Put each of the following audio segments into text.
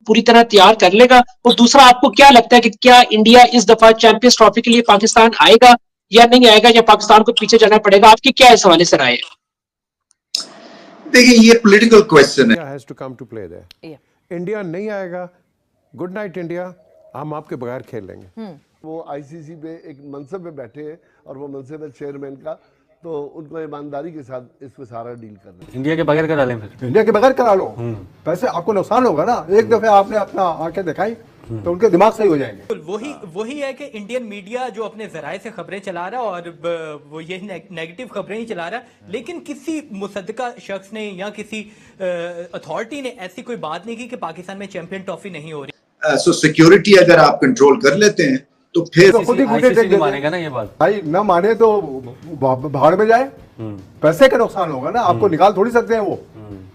पूरी तरह तैयार कर लेगा? और दूसरा, आपको क्या लगता है कि क्या इंडिया इस दफा चैंपियंस ट्रॉफी के लिए पाकिस्तान आएगा या नहीं आएगा, या पाकिस्तान को पीछे जाना पड़ेगा? आपकी क्या इस हवाले से राय है? देखिए, ये पॉलिटिकल क्वेश्चन है। India has to come to play there. India नहीं आएगा, गुड नाइट इंडिया, हम आपके बगैर खेल लेंगे। वो आईसीसी पे एक मनसब पे बैठे हैं और वो मनसब है चेयरमैन का, तो उनको ईमानदारी के साथ इस पे सारा डील करना है। इंडिया के बगैर करा लें फिर? इंडिया के बगैर करा लो, पैसे आपको नुकसान होगा ना। एक दफे आपने अपना आंखें दिखाई तो उनके दिमाग सही हो जाएंगे। वही है कि इंडियन मीडिया जो अपने जराए से खबरें चला रहा है और वो ये नेगेटिव खबरें ही चला रहा है, लेकिन किसी मुसद्दका शख्स ने या किसी अथॉरिटी ने ऐसी कोई बात नहीं की कि पाकिस्तान में चैंपियन ट्रॉफी नहीं हो रही। सो सिक्योरिटी अगर आप कंट्रोल कर लेते हैं तो फिर खुद ही नहीं मानेगा ना ये बात। भाई ना माने तो भाड़ में जाए, पैसे का नुकसान होगा ना, आपको निकाल थोड़ी सकते हैं वो।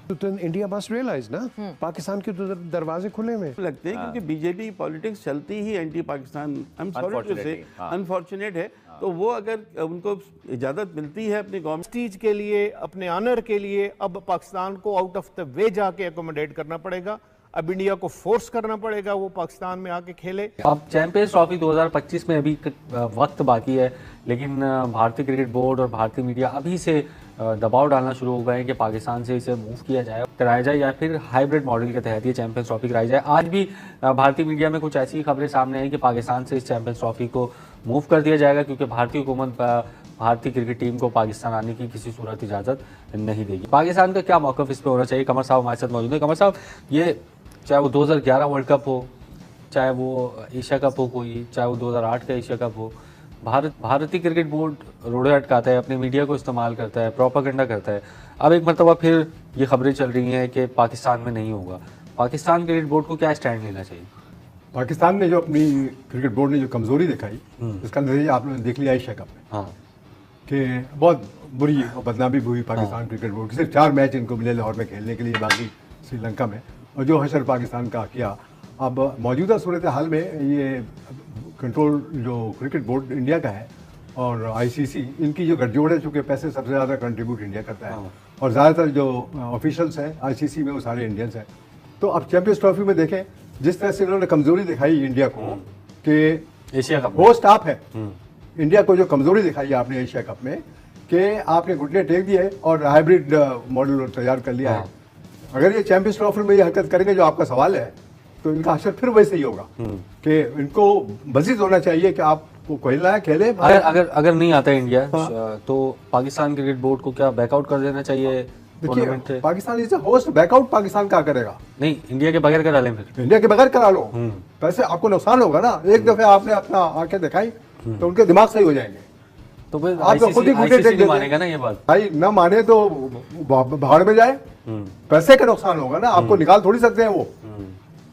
तो इंडिया मस्ट रियलाइज ना, पाकिस्तान के तो दरवाजे खुले में लगते हैं क्योंकि बीजेपी पॉलिटिक्स चलती ही anti Pakistan, I am sorry to say, unfortunate है। तो वो अगर उनको इजाजत मिलती है अपनी गवर्नमेंट प्रेस्टीज के लिए, अपने ऑनर के लिए, अब पाकिस्तान को आउट ऑफ द वे जाके एकोमोडेट करना पड़ेगा। अब इंडिया को फोर्स करना पड़ेगा वो पाकिस्तान में आके खेले। अब चैंपियंस ट्रॉफी 2025 में अभी वक्त बाकी है, लेकिन भारतीय क्रिकेट बोर्ड और भारतीय मीडिया अभी से दबाव डालना शुरू हो गए हैं कि पाकिस्तान से इसे मूव किया जाए, कराया जाए, या फिर हाइब्रिड मॉडल के तहत ये चैंपियंस ट्रॉफी कराई जाए। आज भी भारतीय मीडिया में कुछ ऐसी खबरें सामने आई कि पाकिस्तान से इस चैंपियंस ट्रॉफी को मूव कर दिया जाएगा, क्योंकि भारतीय हुकूमत भारतीय क्रिकेट टीम को पाकिस्तान आने की किसी सूरत इजाज़त नहीं देगी। पाकिस्तान का क्या मौक़िफ़ इस पर होना चाहिए? कमर साहब हमारे साथ मौजूद है। कमर साहब, ये चाहे वो 2011 वर्ल्ड कप हो, चाहे वो एशिया कप हो कोई, चाहे वो 2008 का एशिया कप हो, भारतीय क्रिकेट बोर्ड रोड़े अटकाता है, अपने मीडिया को इस्तेमाल करता है, प्रोपागेंडा करता है। अब एक मरतबा फिर ये खबरें चल रही हैं कि पाकिस्तान में नहीं होगा। पाकिस्तान क्रिकेट बोर्ड को क्या स्टैंड लेना चाहिए? पाकिस्तान ने जो अपनी क्रिकेट बोर्ड ने जो कमजोरी दिखाई, इसका नतीजा आपने देख लिया एशिया कप में। हाँ, कि बहुत बुरी और बदनामी हुई पाकिस्तान क्रिकेट बोर्ड की। सिर्फ 4 मैच इनको मिले लाहौर में खेलने के लिए, बाकी श्रीलंका में, और जो हशर पाकिस्तान का किया। अब मौजूदा सूरत हाल में ये कंट्रोल जो क्रिकेट बोर्ड इंडिया का है और आईसीसी, इनकी जो गठजोड़ है, चूँकि पैसे सबसे ज़्यादा कंट्रीब्यूट इंडिया करता है और ज़्यादातर जो ऑफिशियल्स हैं आईसीसी में वो सारे इंडियंस हैं। तो अब चैंपियंस ट्रॉफी में देखें जिस तरह से इन्होंने कमज़ोरी दिखाई इंडिया को कि एशिया कप होस्ट आप है, इंडिया को जो कमज़ोरी दिखाई है आपने एशिया कप में कि आपने घुटने टेक दिए और हाइब्रिड मॉडल तैयार कर लिया है। अगर ये चैंपियंस ट्रॉफी में ये हरकत करेंगे जो आपका सवाल है, तो इनका असर फिर वैसे ही होगा कि इनको मजीद होना चाहिए कि आपको खेलना है खेले। अगर नहीं आता है इंडिया, तो पाकिस्तान क्रिकेट बोर्ड को क्या बैकआउट कर देना चाहिए? देखिए, Pakistan is host, back out Pakistan क्या करेगा? नहीं, इंडिया के बगैर करा लें फिर? इंडिया के बगैर करा लो, पैसे आपको नुकसान होगा ना। एक दफे आपने अपना आंखें दिखाई तो उनके दिमाग सही हो जाएंगे। तो फिर आप तो खुद ही नहीं मानेगा ना ये बात। भाई ना माने तो भाड़ में जाए, पैसे का नुकसान होगा ना, आपको निकाल थोड़ी सकते हैं वो।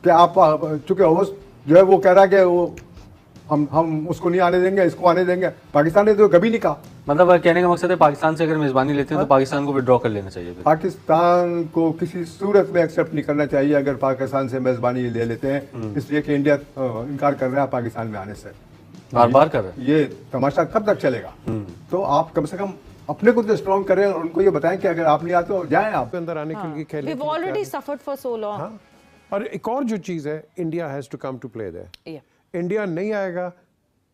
कि आप चूंकि होस्ट जो है वो कह रहा है कि वो हम उसको नहीं आने देंगे, इसको आने देंगे। पाकिस्तान ने तो कभी नहीं कहा। मतलब कहने का मकसद है पाकिस्तान से अगर मेजबानी लेते हैं तो पाकिस्तान को विड्रॉ कर लेना चाहिए। पाकिस्तान को किसी सूरत में एक्सेप्ट नहीं करना चाहिए अगर पाकिस्तान से मेजबानी ले लेते हैं, इसलिए कि इंडिया इनकार कर रहा है पाकिस्तान में आने से, बार कर रहा है। ये तमाशा कब तक चलेगा? तो आप कम से कम अपने को तो स्ट्रॉन्ग करें और उनको ये बताएं कि अगर आप नहीं आते तो जाएं आप अंदर आने के लिए खेलें। We've already suffered for so long. और एक और जो चीज़ है, India has to come to play there. India नहीं आएगा,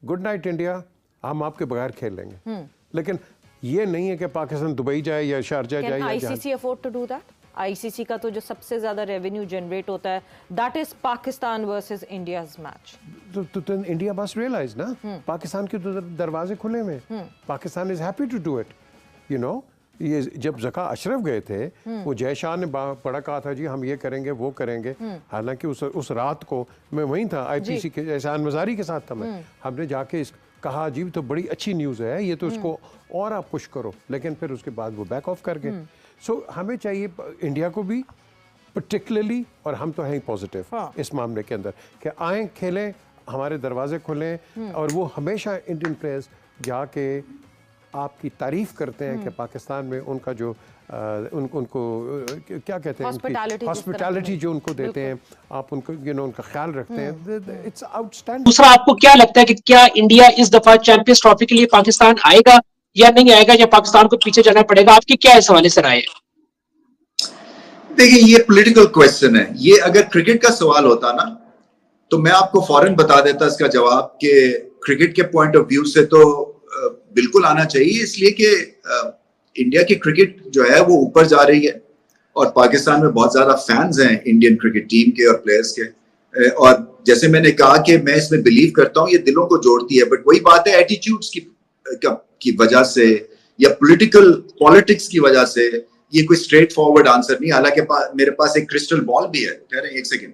गुड नाइट इंडिया, हम आपके बगैर खेल लेंगे। लेकिन ये नहीं है कि पाकिस्तान दुबई जाए या शारजा जाए। ICC afford to do that? ICC का तो जो सबसे ज्यादा रेवेन्यू जनरेट होता है, that is Pakistan versus India's match. तो इंडिया मस्ट रियलाइज ना, पाकिस्तान के तो दरवाजे खुले में, Pakistan is happy to do it. You know, ये जब ज़का अशरफ गए थे, वो जय शाह ने बड़ा कहा था जी हम ये करेंगे वो करेंगे। हालांकि उस रात को मैं वहीं था, आईपीसी के एहसान मज़ारी के साथ था मैं। हमने जाके कहा जी तो बड़ी अच्छी न्यूज़ है ये, तो इसको और आप पुश करो, लेकिन फिर उसके बाद वो बैक ऑफ कर गए। सो हमें चाहिए इंडिया को भी पर्टिकुलरली, और हम तो हैं पॉजिटिव इस मामले के अंदर, कि आएँ खेलें, हमारे दरवाजे खुलें, और वो हमेशा इंडियन प्लेयर्स जाके आपकी तारीफ करते हैं कि पाकिस्तान में उनका जो उनको क्या कहते हैं, हॉस्पिटैलिटी जो उनको देते हैं, आप उनको उनका ख्याल रखते हैं। It's outstanding. दूसरा, आपको क्या लगता है कि क्या इंडिया इस दफा चैंपियंस ट्रॉफी के लिए पाकिस्तान आएगा या नहीं आएगा, या पाकिस्तान को पीछे जाना पड़ेगा? आपकी क्या इस हवाले से राय है? देखिए ये पॉलिटिकल क्वेश्चन है। ये अगर क्रिकेट का सवाल होता ना तो मैं आपको फौरन बता देता इसका जवाब कि क्रिकेट के पॉइंट ऑफ व्यू से तो बिल्कुल आना चाहिए, इसलिए कि इंडिया की क्रिकेट जो है वो ऊपर जा रही है और पाकिस्तान में बहुत ज्यादा फैंस हैं इंडियन क्रिकेट टीम के और प्लेयर्स के। और जैसे मैंने कहा कि मैं इसमें बिलीव करता हूँ ये दिलों को जोड़ती है, बट वही बात है एटीट्यूड्स की वजह से या पॉलिटिक्स की वजह से ये कोई स्ट्रेट फॉरवर्ड आंसर नहीं। हालांकि मेरे पास एक क्रिस्टल बॉल भी है, ठहरें एक सेकेंड।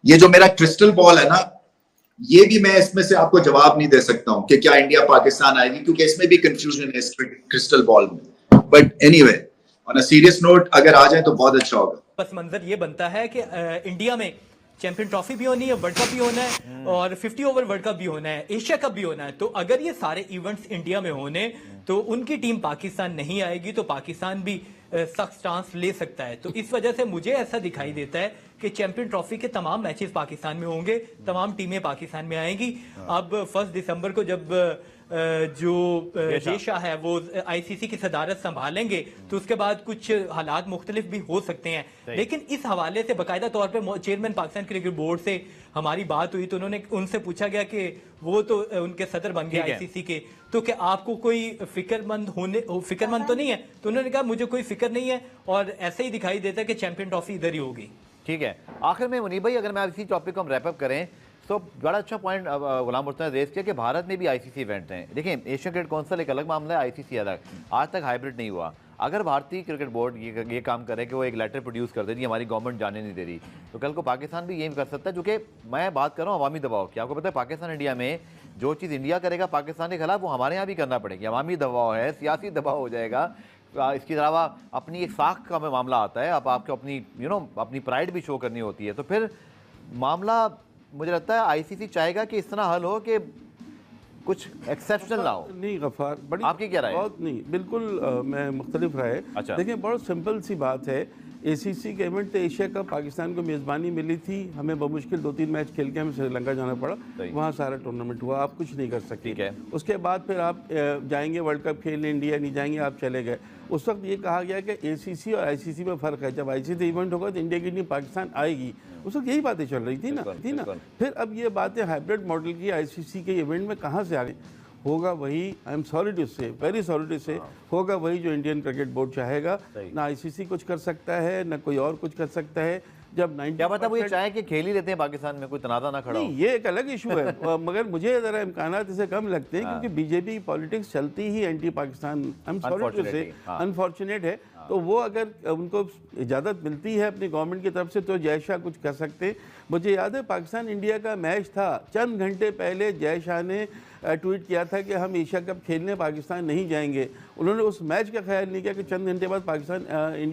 ये जो मेरा क्रिस्टल बॉल है ना, ये भी मैं इसमें से आपको जवाब नहीं दे सकता हूं कि क्या इंडिया पाकिस्तान आएगी, क्योंकि इसमें भी कंफ्यूजन है इस क्रिस्टल बॉल में। But anyway, on a serious note अगर आ जाए तो बहुत अच्छा होगा। बस मंजर ये बनता है कि इंडिया में चैंपियन ट्रॉफी भी होनी है, वर्ल्ड कप भी होना है और 50 ओवर वर्ल्ड कप भी होना है, एशिया कप भी होना है। तो अगर ये सारे इवेंट्स इंडिया में होने तो उनकी टीम पाकिस्तान नहीं आएगी तो पाकिस्तान भी सख्त स्टांस ले सकता है। तो इस वजह से मुझे ऐसा दिखाई देता है कि चैंपियन ट्रॉफी के तमाम मैचेस पाकिस्तान में होंगे, तमाम टीमें पाकिस्तान में आएंगी। अब 1 दिसंबर को जब जो जय शाह है वो आईसीसी की सदारत संभालेंगे तो उसके बाद कुछ हालात मुख्तलिफ भी हो सकते हैं। लेकिन इस हवाले से बाकायदा तौर पे चेयरमैन पाकिस्तान क्रिकेट बोर्ड से हमारी बात हुई तो उन्होंने उनसे पूछा गया कि वो तो उनके सदर बन गए आईसीसी के, तो क्या आपको कोई फिक्रमंद तो नहीं है? तो उन्होंने कहा मुझे कोई फिक्र नहीं है और ऐसे ही दिखाई देता है कि चैंपियन ट्रॉफी इधर ही होगी। ठीक है, आखिर में मुनीब भाई अगर मैं इसी टॉपिक को हम रैप अप करें तो बड़ा अच्छा पॉइंट गुलाम मुर्तज़ा ने रेज किया कि भारत में भी आईसीसी इवेंट हैं। देखिए एशियन क्रिकेट काउंसिल एक अलग मामला है, आईसीसी अलग। आज तक हाइब्रिड नहीं हुआ। अगर भारतीय क्रिकेट बोर्ड ये काम करे कि वो एक लेटर प्रोड्यूस कर दे दी हमारी गवर्नमेंट जाने नहीं दे रही, तो कल को पाकिस्तान भी यही कर सकता है। जो कि मैं बात कर रहा हूँ अवामी दबाव की, आपको पता है पाकिस्तान इंडिया में जो चीज़ इंडिया करेगा पाकिस्तान के खिलाफ वो हमारे यहाँ भी करना पड़ेगी। अवामी दबाव है, सियासी दबाव हो जाएगा। इसके अलावा अपनी एक साख का मामला आता है, अब आपको अपनी अपनी प्राइड भी शो करनी होती है। तो फिर मामला मुझे लगता है आईसीसी चाहेगा कि इस तरह हल हो कि कुछ एक्सेप्शनल ना हो। नहीं गफ्फार, बड़ी आपकी क्या राय है? बहुत नहीं, बिल्कुल मैं मुख्तलिफ राय। अच्छा। देखिए बहुत सिंपल सी बात है, एसीसी के इवेंट तो एशिया कप पाकिस्तान को मेज़बानी मिली थी, हमें बमुश्किल 2-3 मैच खेल के हमें श्रीलंका जाना पड़ा, वहाँ सारा टूर्नामेंट हुआ, आप कुछ नहीं कर सकते। ठीक है। उसके बाद फिर आप जाएंगे वर्ल्ड कप खेलने, इंडिया नहीं जाएंगे, आप चले गए। उस वक्त ये कहा गया कि एसीसी और आईसीसी में फ़र्क है, जब आईसीसी इवेंट होगा तो इंडिया की टीम पाकिस्तान आएगी, उस वक्त यही बातें चल रही थी ना। फिर अब ये बातें हाइब्रिड मॉडल की आईसीसी के इवेंट में कहाँ से आ गई? होगा वही, आई एम सॉरी टू से, वेरी सॉरी टू से, होगा वही जो इंडियन क्रिकेट बोर्ड चाहेगा। ना आईसीसी कुछ कर सकता है, ना कोई और कुछ कर सकता है। जब 90 क्या पता वो ये चाहे कि खेल ही लेते हैं पाकिस्तान में, कोई तनाज़ा ना खड़ा हो। नहीं, ये एक अलग इशू है मगर मुझे ज़रा इम्कानात इसे कम लगते हैं क्योंकि बीजेपी पॉलिटिक्स चलती ही anti Pakistan, I am sorry to say, unfortunate है। तो वो अगर उनको इजाज़त मिलती है अपनी गवर्नमेंट की तरफ से तो जय शाह कुछ कर सकते हैं। मुझे याद है पाकिस्तान इंडिया का मैच था, चंद घंटे पहले जय शाह ने ट्वीट किया था कि हम एशिया कप खेलने पाकिस्तान नहीं जाएंगे। उन्होंने उस मैच का ख्याल नहीं किया कि चंद घंटे बाद पाकिस्तान इंडिया